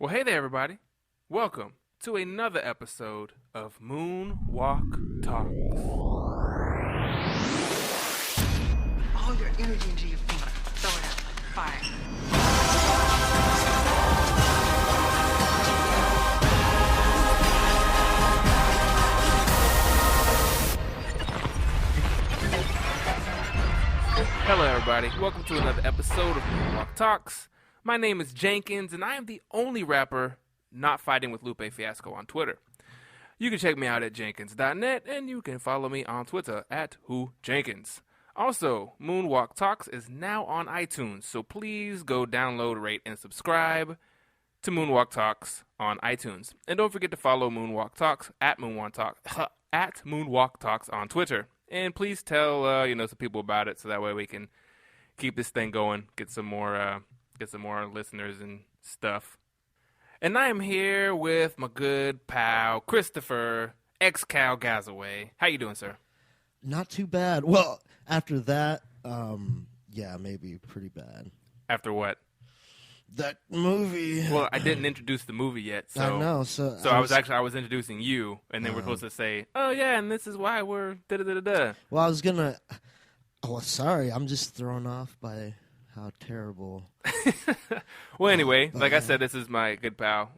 Well, hey there, everybody. Welcome to another episode of Moonwalk Talks. All your energy into your feet. Throw it out like fire. Hello, everybody. Welcome to another episode of Moonwalk Talks. My name is Jenkins, and I am the only rapper not fighting with Lupe Fiasco on Twitter. You can check me out at jenkins.net, and you can follow me on Twitter at WhoJenkins. Also, Moonwalk Talks is now on iTunes, so please go download, rate, and subscribe to Moonwalk Talks on iTunes. And don't forget to follow Moonwalk Talks at Moonwalk Talks on Twitter. And please tell some people about it, so that way we can keep this thing going, get some more listeners and stuff. And I am here with my good pal Christopher X-Cal Gazaway. How you doing, sir? Not too bad. Well, after that, maybe pretty bad. After what? That movie. Well, I didn't introduce the movie yet, so I know. So I was introducing you, and then we're supposed to say, "Oh yeah, and this is why we're da da da da." Well, I was gonna. Oh, sorry. I'm just thrown off by how terrible. Well, anyway, like I said, this is my good pal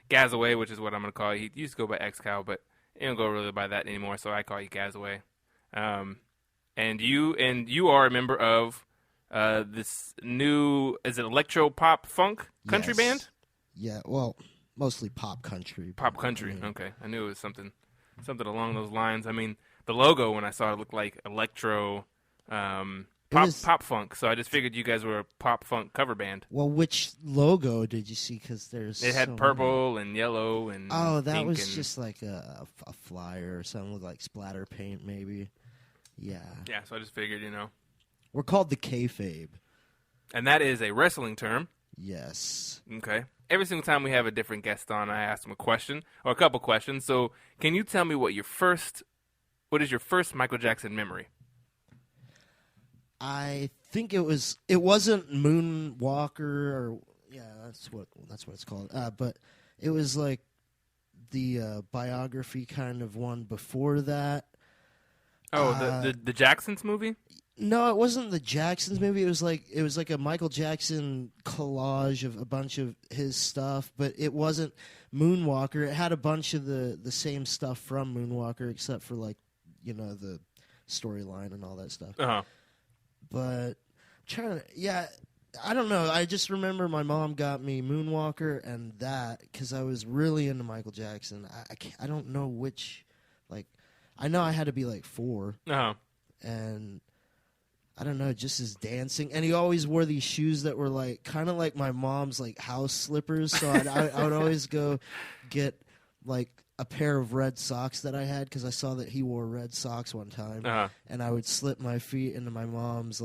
Gazaway, which is what I'm gonna call you. He used to go by X-Cal, but he don't go really by that anymore, so I call you Gazaway. And you are a member of this new, is it electro pop funk country band? Yeah, well, mostly pop country. Pop country. Okay, I knew it was something along those lines. I mean, the logo when I saw it looked like electro pop funk. So I just figured you guys were a pop funk cover band. Well, which logo did you see? Because there's it had purple and yellow and that pink was just like a flyer or something with like splatter paint, maybe. Yeah. Yeah. So I just figured, We're called the Kayfabe. And that is a wrestling term. Yes. Okay. Every single time we have a different guest on, I ask them a question or a couple questions. So can you tell me what is your first Michael Jackson memory? I think it wasn't Moonwalker or that's what it's called. But it was like the biography kind of one before that. Oh, the Jacksons movie? No, it wasn't the Jacksons movie. It was like a Michael Jackson collage of a bunch of his stuff, but it wasn't Moonwalker. It had a bunch of the same stuff from Moonwalker, except for the storyline and all that stuff. Uh-huh. But I don't know. I just remember my mom got me Moonwalker and that because I was really into Michael Jackson. I don't know which, I know I had to be 4. Uh-huh. And I don't know, just his dancing. And he always wore these shoes that were kind of like my mom's house slippers. So I would always go get a pair of red socks that I had because I saw that he wore red socks one time. Uh-huh. And I would slip my feet into my mom's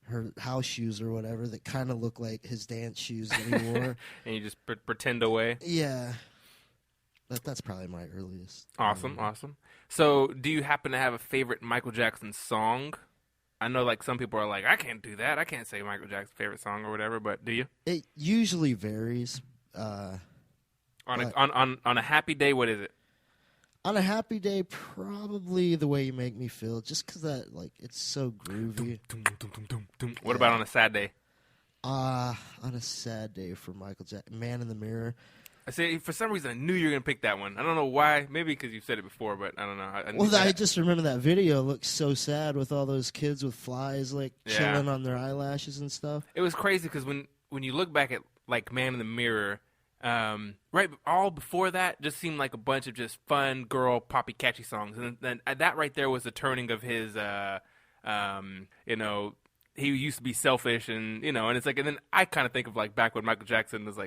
her house shoes or whatever that kind of looked like his dance shoes that he wore. And you just pretend away? Yeah. That's probably my earliest. Awesome. So do you happen to have a favorite Michael Jackson song? I know some people are like, I can't do that. I can't say Michael Jackson's favorite song or whatever, but do you? It usually varies. On a happy day, what is it? On a happy day, probably The Way You Make Me Feel, just because that, it's so groovy. What about on a sad day? On a sad day for Michael Jackson, Man in the Mirror. I say, for some reason, I knew you were going to pick that one. I don't know why. Maybe because you've said it before, but I don't know. I just remember that video looks so sad with all those kids with flies, chilling on their eyelashes and stuff. It was crazy because when you look back at, Man in the Mirror, right, all before that just seemed like a bunch of just fun, girl, poppy, catchy songs. And then that right there was the turning of his, he used to be selfish and it's and then I kind of think of back when Michael Jackson was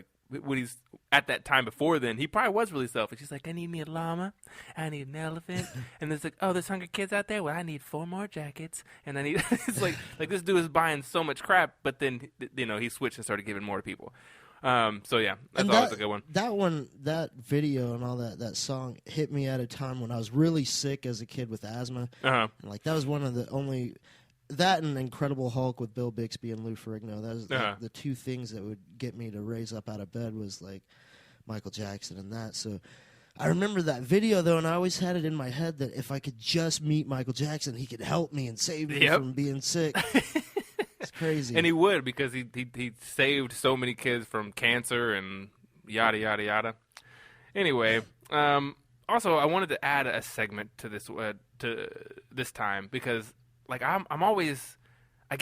when he's at that time before then, he probably was really selfish. He's I need me a llama, I need an elephant, and there's there's hungry kids out there. Well, I need 4 more jackets, and I need. It's like this dude is buying so much crap, but then he switched and started giving more to people. So yeah, that's always a good one. That video and all that song hit me at a time when I was really sick as a kid with asthma. Uh-huh. And, that was one of the only that and Incredible Hulk with Bill Bixby and Lou Ferrigno. That was Uh-huh. the two things that would get me to raise up out of bed was like Michael Jackson and that. So I remember that video though, and I always had it in my head that if I could just meet Michael Jackson, he could help me and save me Yep. from being sick. It's crazy. And he would, because he saved so many kids from cancer and yada yada yada. Anyway, also I wanted to add a segment to this time because like I'm always I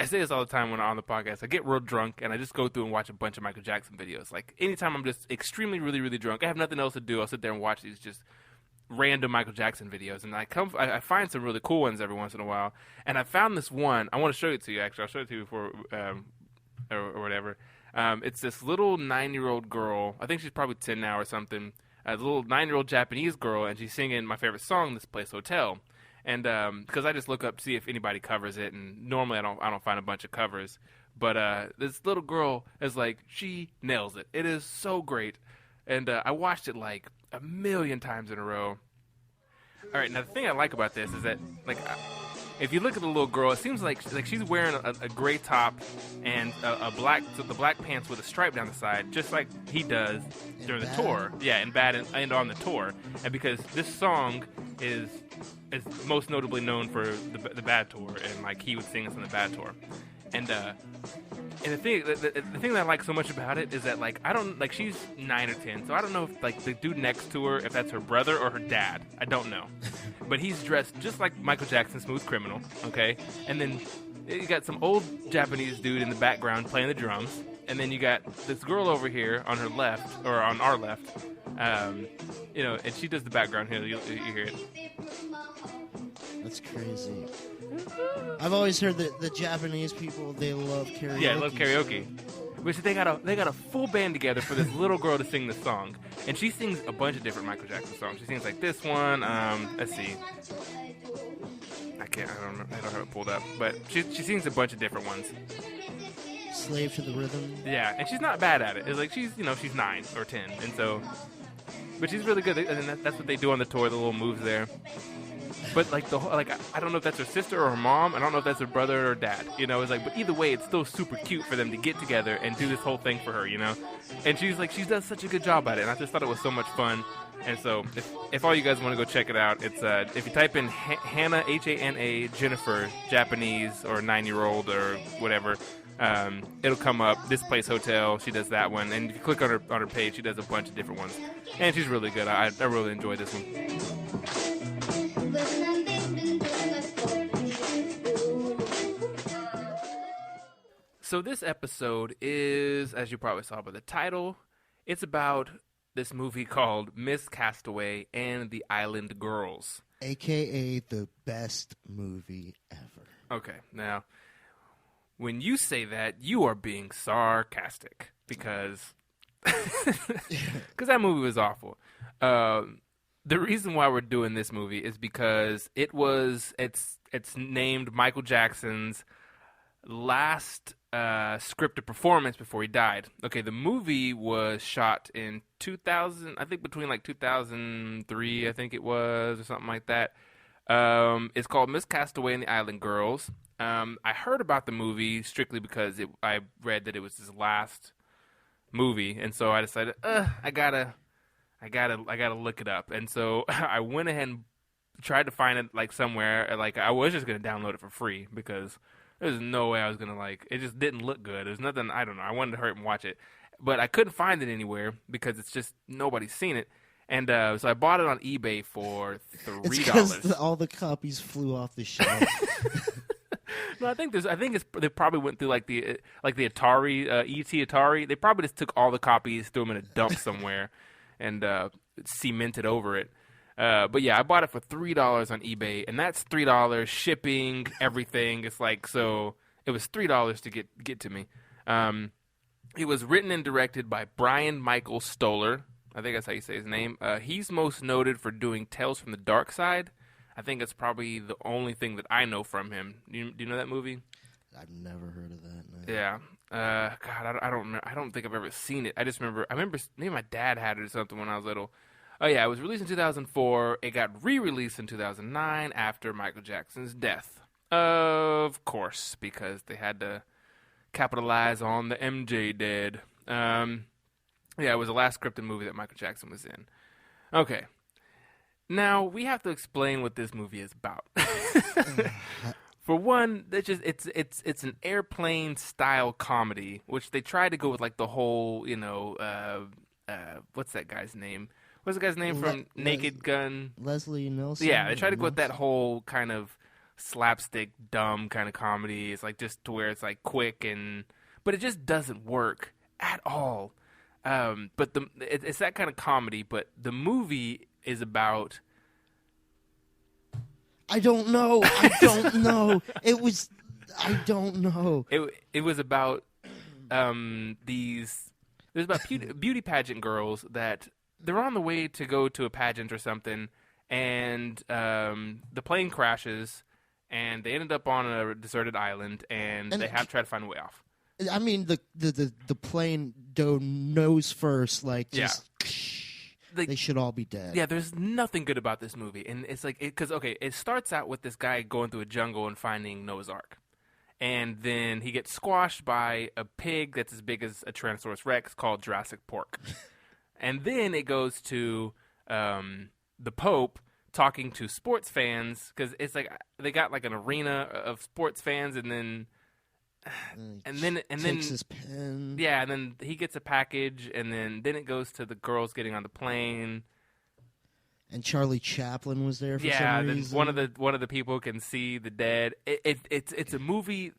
say this all the time when I'm on the podcast. I get real drunk and I just go through and watch a bunch of Michael Jackson videos. Like anytime I'm just extremely really really drunk, I have nothing else to do. I'll sit there and watch these just random Michael Jackson videos, and I find some really cool ones every once in a while. And I found this one. I want to show it to you. Actually, I'll show it to you before or whatever. It's this little 9-year-old girl. I think she's probably 10 now or something. A little 9-year-old Japanese girl, and she's singing my favorite song, "This Place Hotel." And because I just look up to see if anybody covers it, and normally I don't find a bunch of covers. But this little girl is like, she nails it. It is so great. And I watched it like a million times in a row. All right, now the thing I like about this is that, like, if you look at the little girl, it seems like she's wearing a gray top and the black pants with a stripe down the side, just like he does during the tour. Yeah, in Bad and on the tour. And because this song is most notably known for the Bad tour, and like he would sing this on the Bad tour. And the thing that I like so much about it is that like I don't like she's 9 or 10, so I don't know if like the dude next to her, if that's her brother or her dad. I don't know, but he's dressed just like Michael Jackson, Smooth Criminal. Okay, and then you got some old Japanese dude in the background playing the drums, and then you got this girl over here on her left or on our left, and she does the background here. You hear it. That's crazy. I've always heard that the Japanese people, they love karaoke. Yeah, I love karaoke. Which they got a full band together for this little girl to sing the song, and she sings a bunch of different Michael Jackson songs. She sings like this one. Let's see. I don't have it pulled up, but she sings a bunch of different ones. Slave to the Rhythm. Yeah, and she's not bad at it. It's like she's 9 or 10, and so, but she's really good. And that's what they do on the tour. The little moves there. But like I don't know if that's her sister or her mom. I don't know if that's her brother or dad. It's like, but either way, it's still super cute for them to get together and do this whole thing for her. And she does such a good job at it. And I just thought it was so much fun. And so if all you guys want to go check it out, it's if you type in Hannah Hana Jennifer Japanese or 9-year-old or whatever, it'll come up. This Place Hotel. She does that one, and if you click on her page, she does a bunch of different ones, and she's really good. I really enjoy this one. So this episode is, as you probably saw by the title, it's about this movie called Miss Castaway and the Island Girls. AKA the best movie ever. Okay, now, when you say that, you are being sarcastic because that movie was awful. The reason why we're doing this movie is because it's named Michael Jackson's last scripted performance before he died. Okay, the movie was shot in 2000, I think between like 2003, I think it was, or something like that. It's called Miss Castaway and the Island Girls. I heard about the movie strictly because I read that it was his last movie, and so I decided, I gotta look it up. And so I went ahead and tried to find it like somewhere. Like I was just gonna download it for free because there's no way I was gonna it just didn't look good. There's nothing, I don't know. I wanted to hurry up and watch it, but I couldn't find it anywhere because it's just nobody's seen it. And so I bought it on eBay for $3. It's because all the copies flew off the shelf. No, I think they probably went through like the Atari, ET Atari. They probably just took all the copies, threw them in a dump somewhere, and cemented over it. But yeah, I bought it for $3 on eBay, and that's $3 shipping, everything. It's like, so it was $3 to get to me. It was written and directed by Brian Michael Stoller. I think that's how you say his name. He's most noted for doing Tales from the Dark Side. I think it's probably the only thing that I know from him. Do you know that movie? I've never heard of that. No. Yeah. God, I don't know. I don't think I've ever seen it. I remember maybe my dad had it or something when I was little. Oh yeah, it was released in 2004. It got re-released in 2009 after Michael Jackson's death. Of course, because they had to capitalize on the MJ dead. Yeah, it was the last scripted movie that Michael Jackson was in. Okay. Now, we have to explain what this movie is about. For one, it's an airplane style comedy, which they tried to go with like the whole, what's that guy's name? What's the guy's name from Naked Gun? Leslie Nielsen. Yeah, they tried to go with that whole kind of slapstick, dumb kind of comedy. It's like just to where it's like quick but it just doesn't work at all. But it's that kind of comedy, but the movie is about. I don't know. I don't know. I don't know. It was about these. It was about beauty pageant girls that they're on the way to go to a pageant or something, and the plane crashes, and they ended up on a deserted island, and they have to try to find a way off. I mean, the plane dove nose first, like just. Yeah. They should all be dead. Yeah, there's nothing good about this movie, and it's like it starts out with this guy going through a jungle and finding Noah's Ark, and then he gets squashed by a pig that's as big as a Tyrannosaurus Rex called Jurassic Pork, and then it goes to the Pope talking to sports fans because it's like they got like an arena of sports fans, and then takes his pen. Yeah, and then he gets a package, and then it goes to the girls getting on the plane. And Charlie Chaplin was there for some reason. Yeah, then one of the people can see the dead. It's a movie.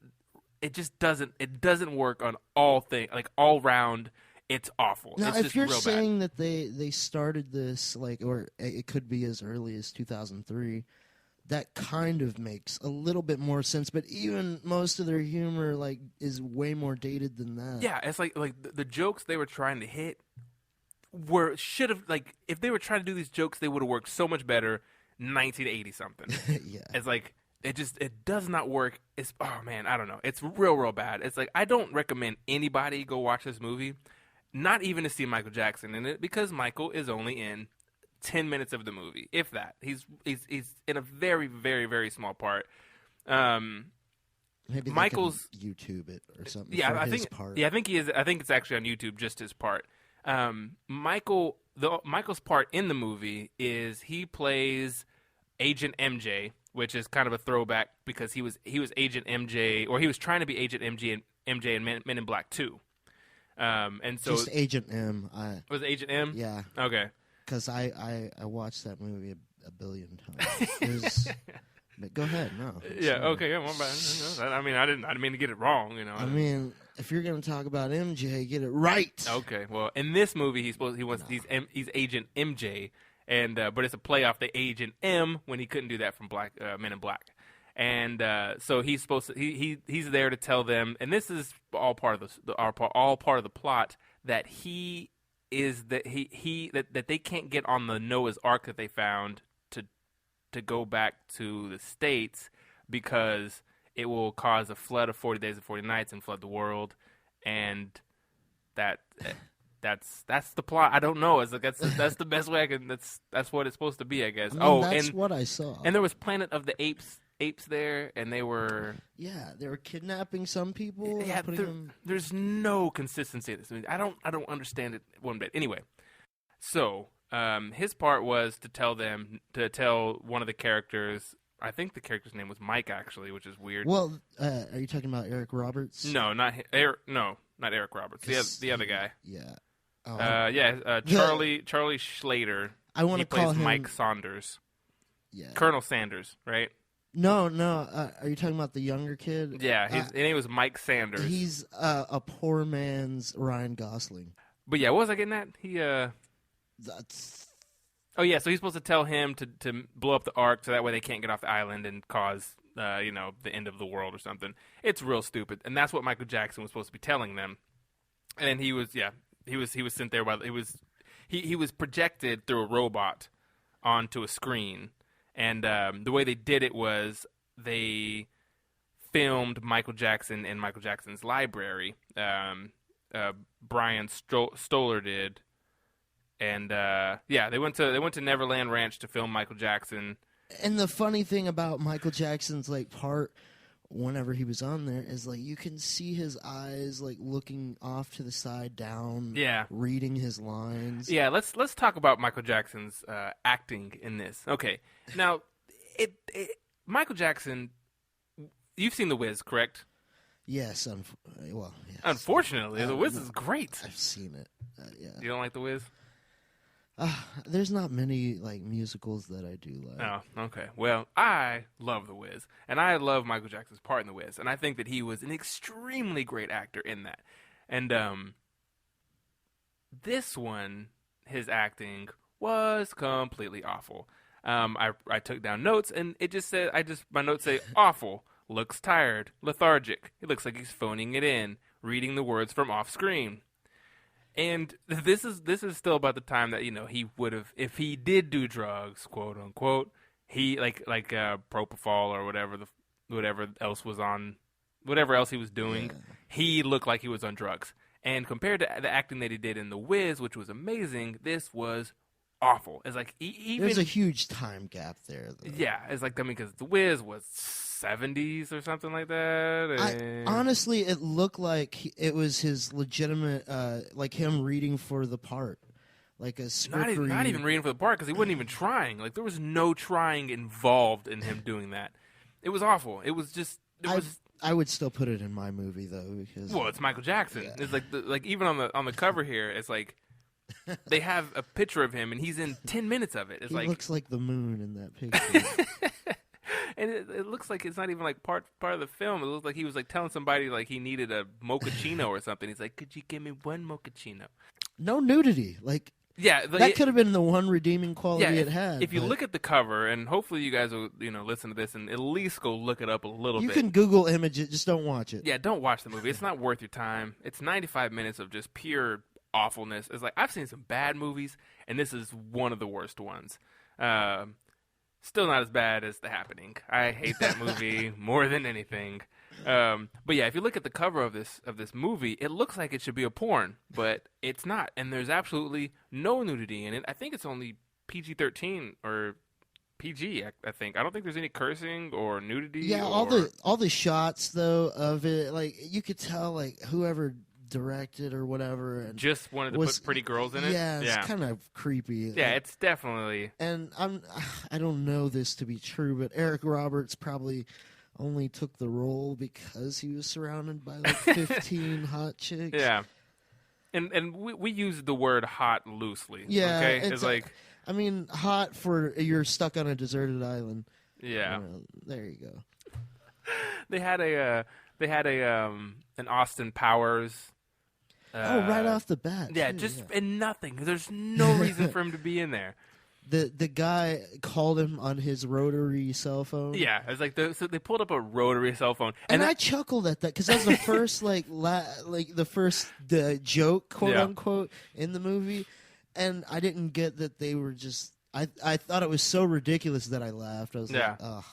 It just doesn't work on all things, like all round. It's awful. Now, it's if just you're real saying bad. that they started this or it could be as early as 2003. That kind of makes a little bit more sense, but even most of their humor is way more dated than that. Yeah, it's like the jokes they were trying to hit should have if they were trying to do these jokes, they would have worked so much better 1980 something. Yeah. It's like it does not work. It's oh man, I don't know. It's real bad. It's like I don't recommend anybody go watch this movie, not even to see Michael Jackson in it because Michael is only in 10 minutes of the movie, if that. He's in a very, very, very small part. Maybe Michael's YouTube it or something. Yeah, for I his think. part. Yeah, I think he is. I think it's actually on YouTube, just his part. Michael's part in the movie is he plays Agent MJ, which is kind of a throwback because he was Agent MJ, or he was trying to be Agent MJ in Men in Black 2. And so just Agent M. Was it Agent M? Yeah. Okay. Because I watched that movie a billion times. But go ahead, no. Yeah, okay. Yeah, I mean, I didn't mean to get it wrong, I mean, if you're going to talk about MJ, get it right. Okay, well, in this movie, he's Agent MJ, and but it's a play off the Agent M when he couldn't do that from Men in Black, and so he's supposed to he's there to tell them, and this is all part of the plot that he. Is that that they can't get on the Noah's Ark that they found to go back to the States because it will cause a flood of 40 days and 40 nights and flood the world, and that's the plot. I don't know. It's like that's the best way I can. That's what it's supposed to be, I guess. I mean, that's what I saw. And there was Planet of the Apes there, and they were they were kidnapping some people. Yeah, there's no consistency in this. I mean, I don't understand it one bit. Anyway, so his part was to tell one of the characters. I think the character's name was Mike, actually, which is weird. Well, are you talking about Eric Roberts? No, not Eric. No, not Eric Roberts. The other guy. Yeah. Charlie Schlater. I want to call him Mike Saunders. Yeah. Colonel Sanders, right? No. Are you talking about the younger kid? Yeah, his name was Mike Sanders. He's a poor man's Ryan Gosling. But yeah, what was I getting at? That's. Oh yeah, so he's supposed to tell him to blow up the Ark so that way they can't get off the island and cause the end of the world or something. It's real stupid, and that's what Michael Jackson was supposed to be telling them. And he was sent there while he was projected through a robot onto a screen. And the way they did it was they filmed Michael Jackson in Michael Jackson's library. Brian Stoller did, and they went to Neverland Ranch to film Michael Jackson. And the funny thing about Michael Jackson's like part whenever he was on there is like you can see his eyes like looking off to the side down, reading his lines. Yeah, let's talk about Michael Jackson's acting in this. Okay, now Michael Jackson, you've seen The Wiz, correct? Yes, yes. Unfortunately, The Wiz is great. I've seen it. Yeah. You don't like The Wiz? There's not many like musicals that I do like. Oh, okay. Well, I love The Wiz, and I love Michael Jackson's part in The Wiz, and I think that he was an extremely great actor in that. And this one, his acting was completely awful. I took down notes, and it just said my notes say awful, looks tired, lethargic. It looks like he's phoning it in, reading the words from off screen. And this is still about the time that he would have, if he did do drugs, quote unquote, he like propofol or whatever else he was doing, he looked like he was on drugs. And compared to the acting that he did in The Wiz, which was amazing, this was awful. It's like there's a huge time gap there, though. Yeah, it's like because The Wiz was 70s or something like that. Honestly, it looked like it was his legitimate, like him reading for the part, like a script not even reading for the part because he wasn't even trying. Like there was no trying involved in him doing that. It was awful. It was just. I would still put it in my movie though because it's Michael Jackson. Yeah. It's like even on the cover here, it's like. They have a picture of him, and he's in 10 minutes of it. He looks like the moon in that picture. And it looks like it's not even like part of the film. It looks like he was like telling somebody like he needed a mochaccino or something. He's like, "Could you give me one mochaccino?" No nudity. Like that could have been the one redeeming quality it had. If you look at the cover, and hopefully you guys will listen to this and at least go look it up a little bit. You can Google image it, just don't watch it. Yeah, don't watch the movie. It's not worth your time. It's 95 minutes of just pure awfulness. It's like I've seen some bad movies, and this is one of the worst ones. Still not as bad as The Happening. I hate that movie more than anything. But yeah, if you look at the cover of this movie, it looks like it should be a porn, but it's not. And there's absolutely no nudity in it. I think it's only PG-13 or PG. I think. I don't think there's any cursing or nudity. Yeah, all the shots though of it, like you could tell, like whoever directed or whatever, and just wanted to put pretty girls in it. Yeah, it's kind of creepy. Yeah, it's definitely. And I don't know this to be true, but Eric Roberts probably only took the role because he was surrounded by like 15 hot chicks. Yeah, and we use the word hot loosely. Yeah, okay, it's like I mean, hot for you're stuck on a deserted island. Yeah, there you go. They had an Austin Powers. Right off the bat. Yeah, and nothing. There's no reason for him to be in there. The guy called him on his rotary cell phone. Yeah, it's like so they pulled up a rotary cell phone, and I chuckled at that because that was the first the joke, quote unquote, in the movie, and I didn't get that they were just. I thought it was so ridiculous that I laughed. I was like, ugh.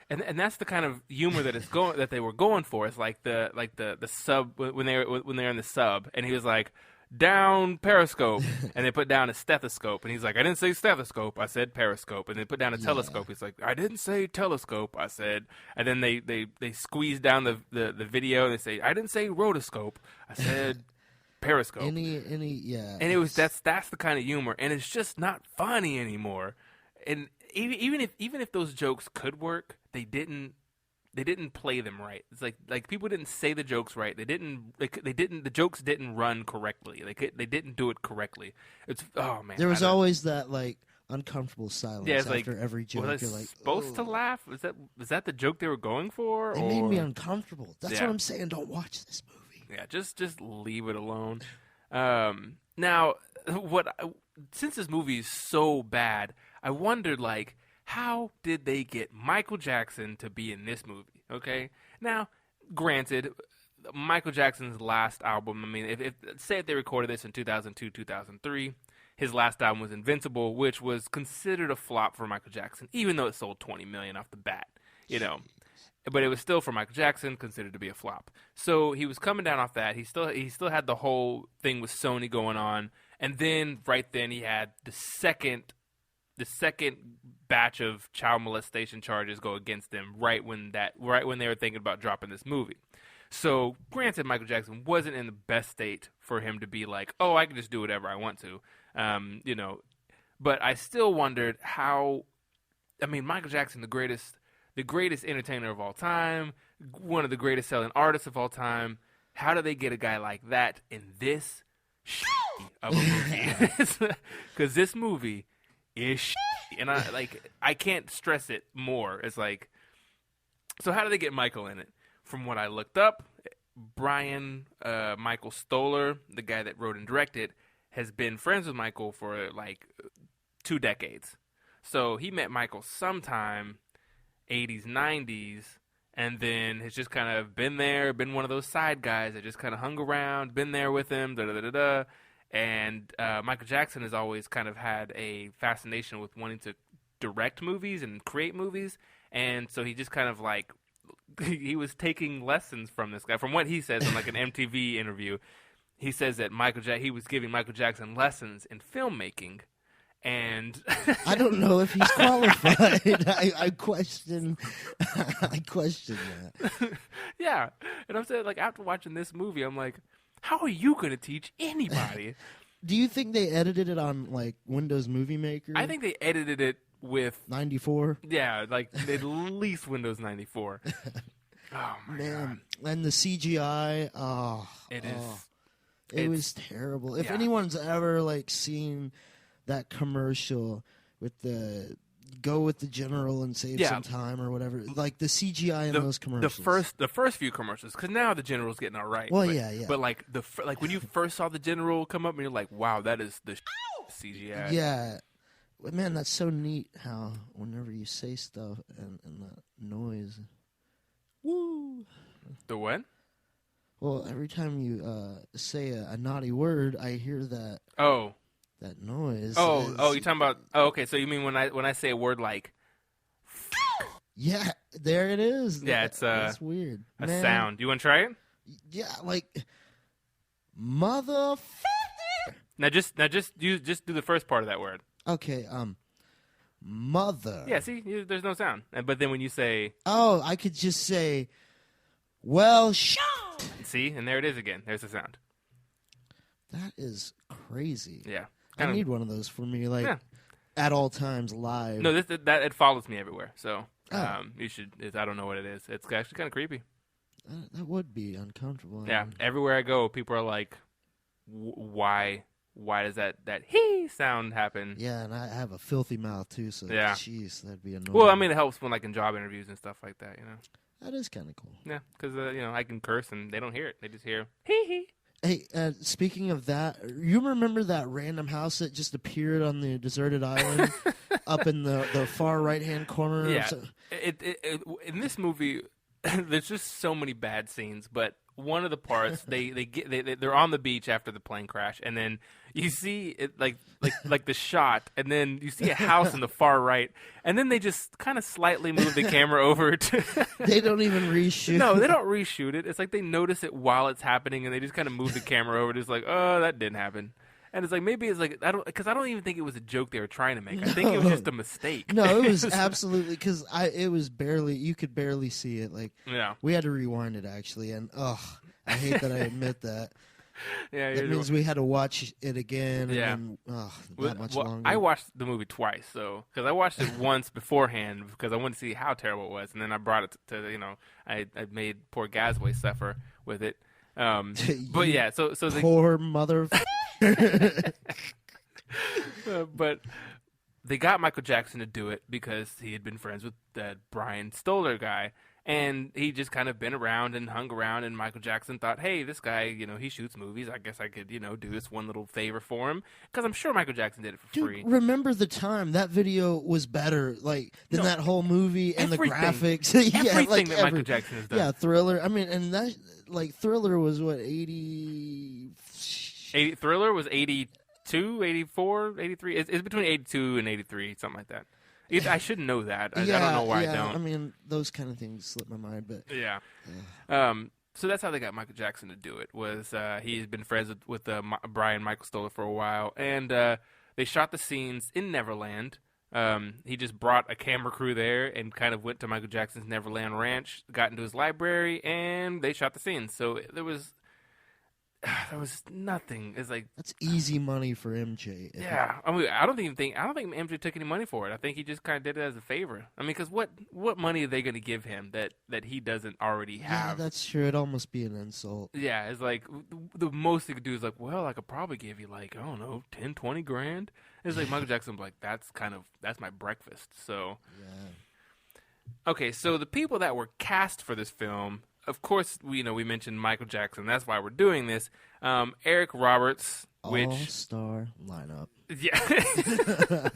And that's the kind of humor that they were going for. It's like the sub when they're in the sub, and he was like, down periscope, and they put down a stethoscope, and he's like, I didn't say stethoscope, I said periscope, and they put down a telescope. He's like, I didn't say telescope, I said, and then they squeeze down the video, and they say, I didn't say rotoscope, I said periscope. And it was that's the kind of humor, and it's just not funny anymore. And even if those jokes could work, they didn't play them right. It's like people didn't say the jokes right. The jokes didn't run correctly. They didn't do it correctly. It's man. There was always that like uncomfortable silence after like, every joke. Was I supposed to laugh? Was that the joke they were going for? It made me uncomfortable. That's what I'm saying. Don't watch this movie. Yeah, just leave it alone. Now, since this movie is so bad, I wondered like, how did they get Michael Jackson to be in this movie? Okay, now, granted, Michael Jackson's last album. I mean, if they recorded this in 2002, 2003, his last album was Invincible, which was considered a flop for Michael Jackson, even though it sold 20 million off the bat. But it was still, for Michael Jackson, considered to be a flop. So he was coming down off that. He still had the whole thing with Sony going on, and then right then he had the second second batch of child molestation charges go against them right when they were thinking about dropping this movie. So, granted, Michael Jackson wasn't in the best state for him to be like, oh, I can just do whatever I want to, But I still wondered how. I mean, Michael Jackson, the greatest entertainer of all time, one of the greatest selling artists of all time. How do they get a guy like that in this of a movie? Because this movie is and I can't stress it more. It's like, so how do they get Michael in it? From what I looked up, Brian Michael Stoller, the guy that wrote and directed, has been friends with Michael for like 2 decades. So he met Michael sometime 80s, 90s, and then has just kind of been one of those side guys that just kind of hung around, been there with him, da-da-da-da-da. And Michael Jackson has always kind of had a fascination with wanting to direct movies and create movies. And so he just kind of like, he was taking lessons from this guy. From what he says in like an MTV interview, he says that he was giving Michael Jackson lessons in filmmaking. And I don't know if he's qualified. I question that. Yeah. And I'm saying, like, after watching this movie, I'm like, how are you going to teach anybody? Do you think they edited it on, like, Windows Movie Maker? I think they edited it with 94. Yeah, like at least Windows 94. Oh my god! And the CGI, it was terrible. If anyone's ever like seen that commercial with the go with the general and save some time or whatever, like the CGI in those commercials. The first few commercials, because now the general's getting all right. Well, but, But like like when you first saw the general come up, and you're like, wow, that is the CGI. Yeah. Man, that's so neat how whenever you say stuff and that noise. Woo! The what? Well, every time you say a naughty word, I hear that. Oh. That noise. Oh, you're talking about. Oh, okay. So you mean when I say a word like. Yeah, there it is. Yeah, that's weird. A sound. You want to try it? Yeah, like motherfucker. Now just do the first part of that word. Okay, mother. Yeah, see, there's no sound. But then when you say... Oh, I could just say, well, See, and there it is again. There's the sound. That is crazy. Yeah. I need one of those for me, like, at all times, live. No, that it follows me everywhere. So, you should... I don't know what it is. It's actually kind of creepy. That would be uncomfortable. Yeah, everywhere I go, people are like, why does that he sound happen? Yeah, and I have a filthy mouth too, so jeez, that'd be annoying. Well, I mean, it helps when like in job interviews and stuff like that, you know. That is kind of cool. Yeah, because I can curse and they don't hear it; they just hear hee. Hey, speaking of that, you remember that random house that just appeared on the deserted island up in the far right hand corner? Yeah, in this movie, there's just so many bad scenes, but. One of the parts they're on the beach after the plane crash, and then you see it like the shot, and then you see a house in the far right, and then they just kind of slightly move the camera over to. They don't even reshoot. No, they don't reshoot it. It's like they notice it while it's happening, and they just kind of move the camera over. Just like, oh, that didn't happen. And it's like maybe it's like I don't even think it was a joke they were trying to make. I think it was just a mistake. No, it was absolutely because it was barely you could barely see it. Like we had to rewind it actually, and I hate that I admit that. Yeah, it means we had to watch it again. Yeah, and then, that much longer. I watched the movie twice, so because I watched it once beforehand because I wanted to see how terrible it was, and then I brought it to I made poor Gasway suffer with it. But yeah, so the poor mother. But they got Michael Jackson to do it because he had been friends with that Brian Stoller guy, and he just kind of been around and hung around, and Michael Jackson thought, hey, this guy, he shoots movies. I guess I could, do this one little favor for him because I'm sure Michael Jackson did it for free. Remember the time that video was better, than that whole movie and everything. The graphics. Everything that Michael Jackson has done. Yeah, Thriller. I mean, and that Thriller was what 80. Thriller was 82, 84, 83. It's between 82 and 83, something like that. I should know that. I don't know why I don't. I mean, those kind of things slip my mind, but yeah. So that's how they got Michael Jackson to do it. Was he's been friends with Brian Michael Stoller for a while, and they shot the scenes in Neverland, He just brought a camera crew there and kind of went to Michael Jackson's Neverland Ranch, got into his library, and they shot the scene. So there was nothing. It's like That's easy money for MJ. yeah. I mean, I don't think MJ took any money for it. I think he just kind of did it as a favor. I mean, because what money are they going to give him that he doesn't already Yeah, have? that's true. It'd almost be an insult. Yeah, it's like the most they could do is like, well, I could probably give you like, I don't know, 10, 20 grand. It's like Michael Jackson's like, that's my breakfast. So, Yeah. okay, so the people that were cast for this film, of course, we mentioned Michael Jackson. That's why we're doing this. Eric Roberts, which All-star lineup. yeah.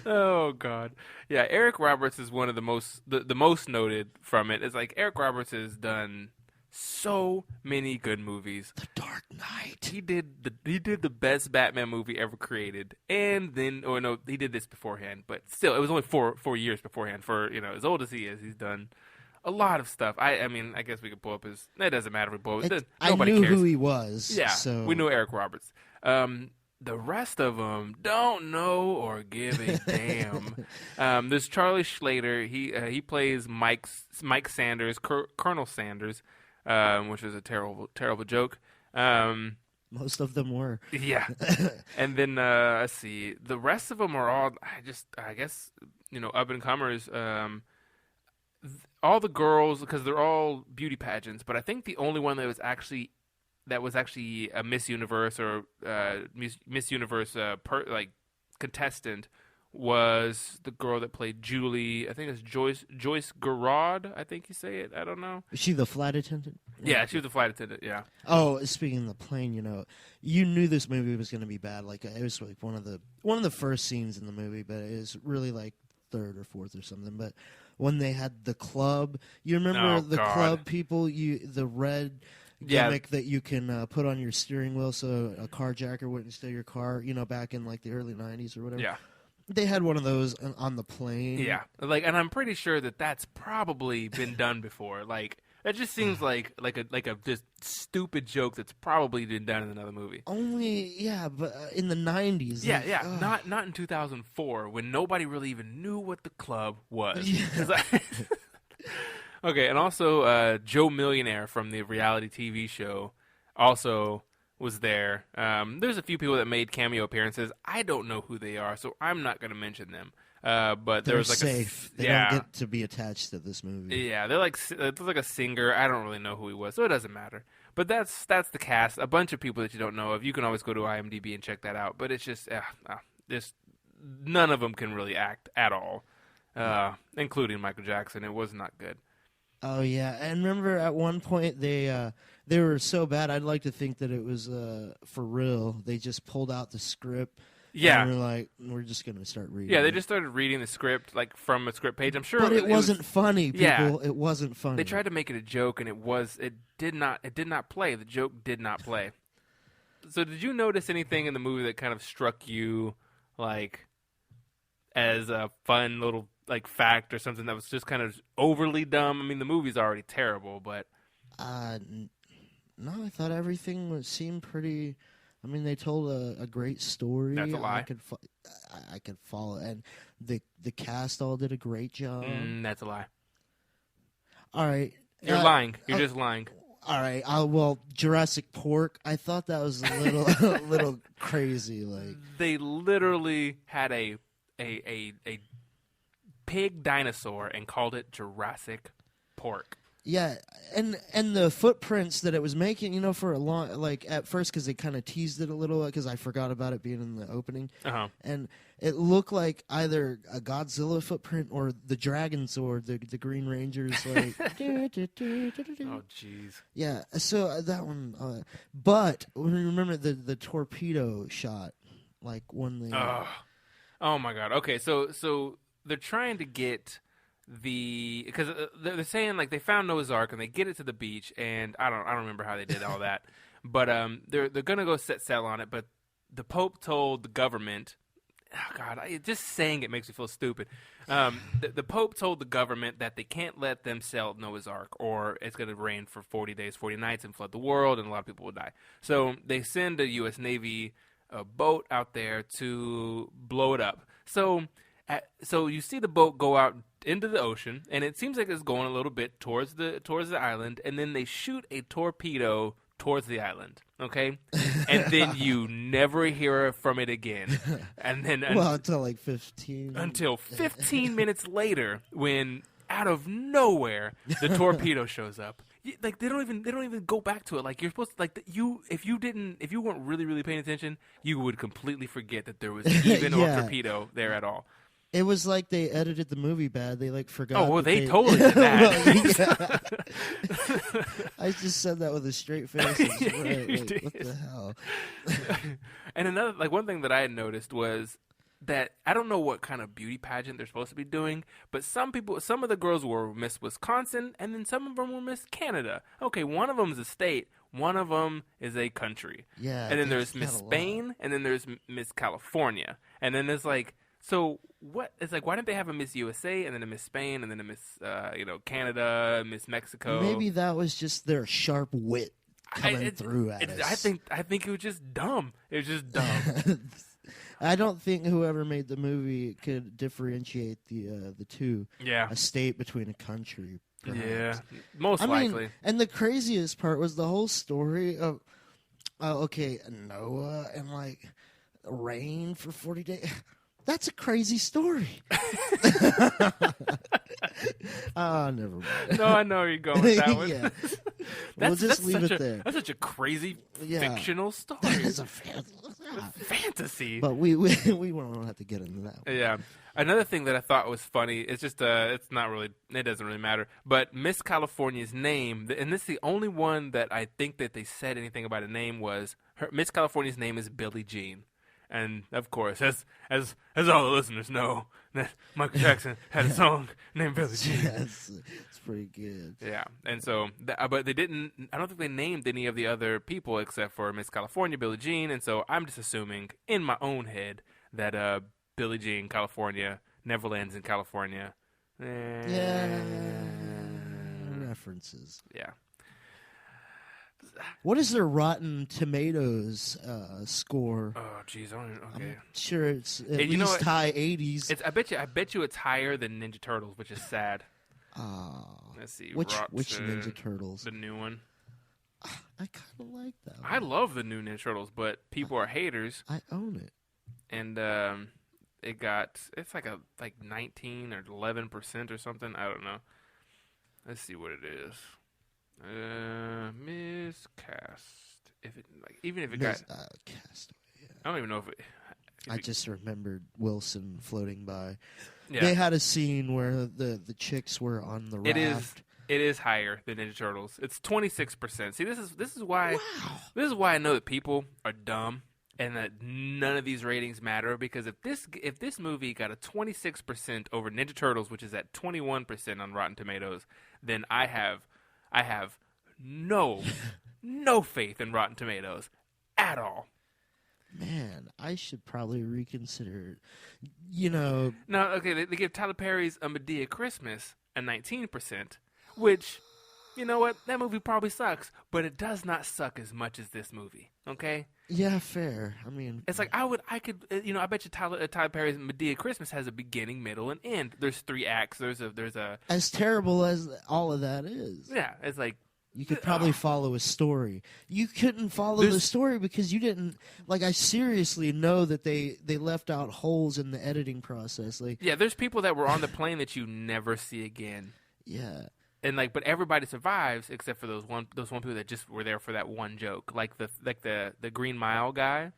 Oh God, yeah. Eric Roberts is one of the most noted from it. It's like Eric Roberts has done so many good movies. The Dark Knight. He did the best Batman movie ever created, and then he did this beforehand, but still, it was only 4 years beforehand. For as old as he is, he's done a lot of stuff. I mean, I guess we could pull up his. It doesn't matter if we pull it. Nobody I knew cares. who he was. Yeah, so. we know Eric Roberts. The rest of them don't know or give a damn. There's Charlie Schlater. He plays Mike Sanders, Colonel Sanders, which is a terrible joke. Most of them were. Yeah. And then let's see. The rest of them are all I guess up and comers. All the girls, because they're all beauty pageants, but I think the only one that was actually a Miss Universe or Miss Universe contestant was the girl that played Julie. I think it's Joyce Garrod. I think you say it. I don't know. Is she the flight attendant? Yeah, she was the flight attendant. Yeah. Oh, speaking of the plane, you knew this movie was going to be bad. Like it was like one of the first scenes in the movie, but it was really like third or fourth or something. But when they had the club, you remember club people? The red gimmick that you can put on your steering wheel so a carjacker wouldn't steal your car. Back in like the early '90s or whatever. Yeah. They had one of those on the plane. Yeah, and I'm pretty sure that's probably been done before. Like, that just seems like a just stupid joke that's probably been done in another movie. But in the '90s. Yeah, not in 2004 when nobody really even knew what the club was. Yeah. Okay, and also Joe Millionaire from the reality TV show also was there. There's a few people that made cameo appearances. I don't know who they are, so I'm not going to mention them. But there was like safe. They don't get to be attached to this movie. Yeah, there's like a singer. I don't really know who he was, so it doesn't matter. But that's the cast. A bunch of people that you don't know of. You can always go to IMDb and check that out. But it's just none of them can really act at all, including Michael Jackson. It was not good. Oh yeah, and remember at one point they were so bad. I'd like to think that it was for real. They just pulled out the script. Yeah, and we're like, we're just gonna start reading. Yeah, they just started reading the script like from a script page. I'm sure, but it wasn't funny. People, yeah, it wasn't funny. They tried to make it a joke, and it did not play. The joke did not play. So, did you notice anything in the movie that kind of struck you, like, as a fun little fact or something that was just kind of overly dumb? I mean, the movie's already terrible, but no, I thought everything seemed pretty. I mean, they told a great story. That's a lie. I could follow, and the cast all did a great job. That's a lie. All right, you're lying. You're just lying. All right. Well, Jurassic Pork. I thought that was a little a little crazy. Like they literally had a pig dinosaur and called it Jurassic Pork. Yeah, and the footprints that it was making, for a long, at first, because they kind of teased it a little, because I forgot about it being in the opening, and it looked like either a Godzilla footprint or the Dragon Sword, the Green Ranger's like. Oh, jeez. Yeah, so that one, but remember the torpedo shot, like when they. Oh my God. Okay, so they're trying to get. Because they're saying they found Noah's Ark and they get it to the beach, and I don't remember how they did all that, but they're gonna go set sail on it. But the Pope told the government, oh God, just saying it makes me feel stupid. The Pope told the government that they can't let them sail Noah's Ark, or it's gonna rain for 40 days, 40 nights, and flood the world, and a lot of people will die. So they send a U.S. Navy boat out there to blow it up. So you see the boat go out into the ocean, and it seems like it's going a little bit towards the island, and then they shoot a torpedo towards the island. Okay, and then you never hear from it again, and then until like 15 minutes later, when out of nowhere the torpedo shows up. Like they don't even go back to it. Like you're supposed to, like if you weren't really paying attention, you would completely forget that there was even a torpedo there at all. It was like they edited the movie bad. They like forgot. Oh well, they totally did that. I just said that with a straight face. Right, like, what the hell? And one thing that I had noticed was that I don't know what kind of beauty pageant they're supposed to be doing, but some of the girls were Miss Wisconsin, and then some of them were Miss Canada. Okay, one of them is a state, one of them is a country. Yeah. And then there's Miss Spain, and then there's Miss California, and then there's like. So what? It's like, why didn't they have a Miss USA and then a Miss Spain and then a Miss, Canada, Miss Mexico? Maybe that was just their sharp wit coming through at us. I think it was just dumb. It was just dumb. I don't think whoever made the movie could differentiate the two. Yeah. A state between a country. Perhaps. Yeah, most likely. And the craziest part was the whole story of, Noah and like rain for 40 days. That's a crazy story. Never mind. No, I know where you're going with that one. Yeah. We'll just leave it there. That's such a crazy fictional story. It's a fantasy. But we won't have to get into that one. Yeah. Another thing that I thought was funny, it's just it's not really, it doesn't really matter, but Miss California's name, and this is the only one that I think that they said anything about a name was, Miss California's name is Billie Jean. And of course, as all the listeners know, that Michael Jackson had a song named Billie Jean. Yes, it's pretty good. Yeah, and so, but they didn't. I don't think they named any of the other people except for Miss California, Billie Jean. And so I'm just assuming in my own head that Billie Jean, California, Neverland's in California. Yeah, references. Yeah. What is their Rotten Tomatoes score? Oh, jeez. Okay. I'm sure it's at you know least what? high 80s. I bet you it's higher than Ninja Turtles, which is sad. Let's see. Which Ninja Turtles? The new one. I kind of like that one. I love the new Ninja Turtles, but people are haters. I own it. And it's like 19 or 11% or something. I don't know. Let's see what it is. Miscast. Even if it got cast. Yeah. I don't even know if I just remembered Wilson floating by. Yeah. They had a scene where the chicks were on the raft. It is higher than Ninja Turtles. It's 26%. See, this is why I know that people are dumb and that none of these ratings matter, because if this movie got a 26% over Ninja Turtles, which is at 21% on Rotten Tomatoes, then I have no faith in Rotten Tomatoes at all. Man, I should probably reconsider. No, okay, they give Tyler Perry's A Medea Christmas a 19%, which, you know what, that movie probably sucks, but it does not suck as much as this movie. Okay. Yeah, fair. I mean, it's like I bet you Tyler Perry's Medea Christmas has a beginning, middle, and end. There's 3 acts. There's a as terrible as all of that is. Yeah, it's like you could probably follow a story. You couldn't follow the story because you didn't. Like, I seriously know that they left out holes in the editing process. Like, yeah, there's people that were on the plane that you never see again. Yeah. And but everybody survives except for those people that just were there for that one joke. Like the Green Mile guy,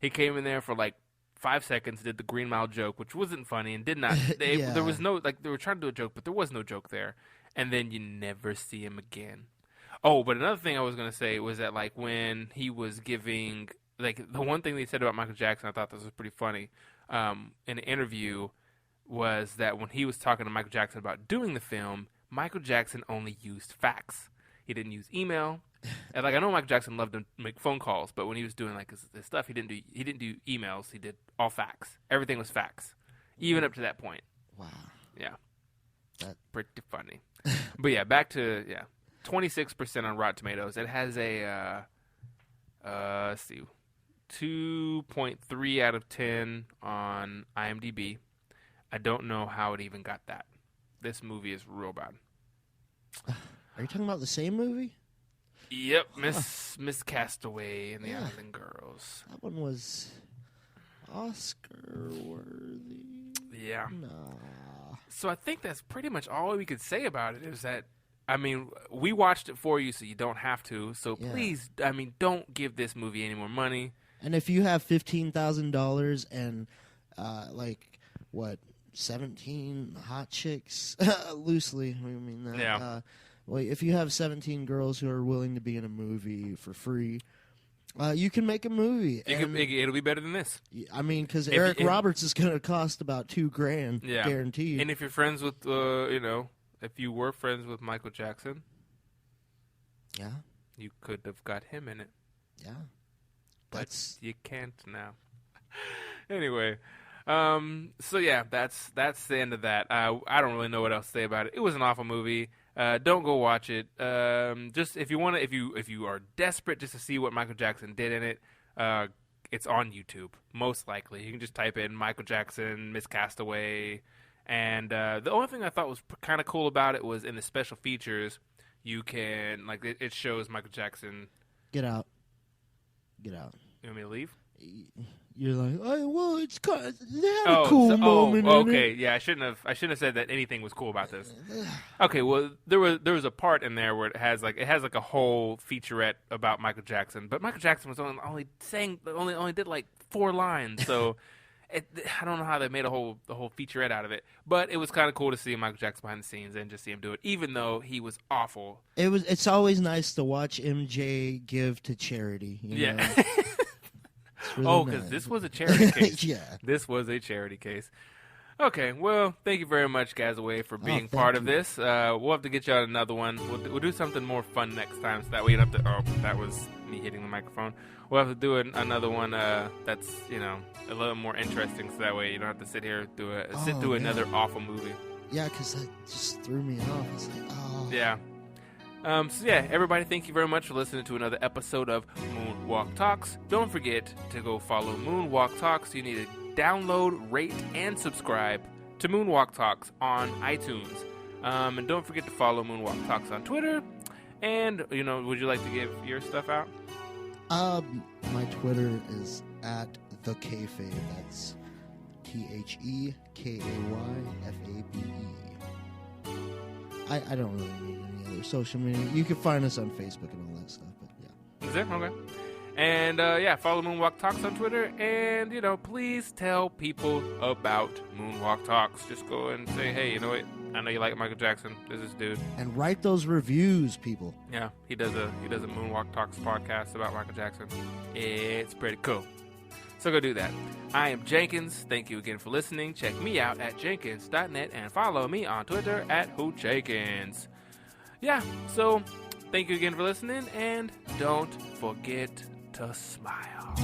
he came in there for like 5 seconds, did the Green Mile joke, which wasn't funny and did not. There was no, like, they were trying to do a joke, but there was no joke there. And then you never see him again. Oh, but another thing I was gonna say was that, like, when he was giving, like, the one thing they said about Michael Jackson, I thought this was pretty funny. In an interview, was that when he was talking to Michael Jackson about doing the film, Michael Jackson only used fax. He didn't use email. And like, I know Michael Jackson loved to make phone calls, but when he was doing like his stuff, he didn't do emails. He did all fax. Everything was fax, even up to that point. Wow. Yeah. That's pretty funny. But yeah, back to 26% on Rotten Tomatoes. It has a let's see, 2.3 out of 10 on IMDb. I don't know how it even got that. This movie is real bad. Are you talking about the same movie? Yep, Miss Castaway and the Island Girls. That one was Oscar worthy. Yeah. Nah. So I think that's pretty much all we could say about it. Is that, I mean, we watched it for you, so you don't have to. So please, I mean, don't give this movie any more money. And if you have $15,000 and 17 hot chicks, loosely, we mean that. Yeah. Well, if you have 17 girls who are willing to be in a movie for free, you can make a movie. It'll be better than this. I mean, because Eric Roberts is going to cost about $2,000, guaranteed. And if you're friends with, if you were friends with Michael Jackson, you could have got him in it. Yeah. But you can't now. Anyway, so yeah, that's the end of that. I don't really know what else to say about it. It was an awful movie. Don't go watch it. Just if you want to, if you are desperate just to see what Michael Jackson did in it, it's on YouTube most likely. You can just type in Michael Jackson, Miss Castaway, and the only thing I thought was kind of cool about it was in the special features, you can it shows Michael Jackson. Get out. Get out. You want me to leave? You're like, oh, well, it's kind of, they had a cool moment. Okay, yeah, I shouldn't have said that anything was cool about this. Okay, well, there was a part in there where it has like a whole featurette about Michael Jackson, but Michael Jackson was only did like 4 lines, so I don't know how they made the whole featurette out of it, but it was kind of cool to see Michael Jackson behind the scenes and just see him do it, even though he was awful. It's always nice to watch MJ give to charity. You know? Really because this was a charity case. Yeah. This was a charity case. Okay, well, thank you very much, Gazaway, for being part of this. We'll have to get you on another one. We'll do something more fun next time, so that way you don't have to... Oh, that was me hitting the microphone. We'll have to do another one that's, a little more interesting, so that way you don't have to sit here through another awful movie. Yeah, because that just threw me off. It's like, oh. Yeah. So yeah, everybody, thank you very much for listening to another episode of Moonwalk Talks. Don't forget to go follow Moonwalk Talks. You need to download, rate, and subscribe to Moonwalk Talks on iTunes. And don't forget to follow Moonwalk Talks on Twitter. And, would you like to give your stuff out? My Twitter is at the Kayfabe. That's TheKayFabe. I don't really need any other social media. You can find us on Facebook and all that stuff, but yeah. Is it? Okay. And, follow Moonwalk Talks on Twitter. And, please tell people about Moonwalk Talks. Just go and say, hey, you know what? I know you like Michael Jackson. This is dude. And write those reviews, people. Yeah, he does a Moonwalk Talks podcast about Michael Jackson. It's pretty cool. So go do that. I am Jenkins. Thank you again for listening. Check me out at jenkins.net and follow me on Twitter at WhoJenkins. Yeah, so thank you again for listening, and don't forget to smile.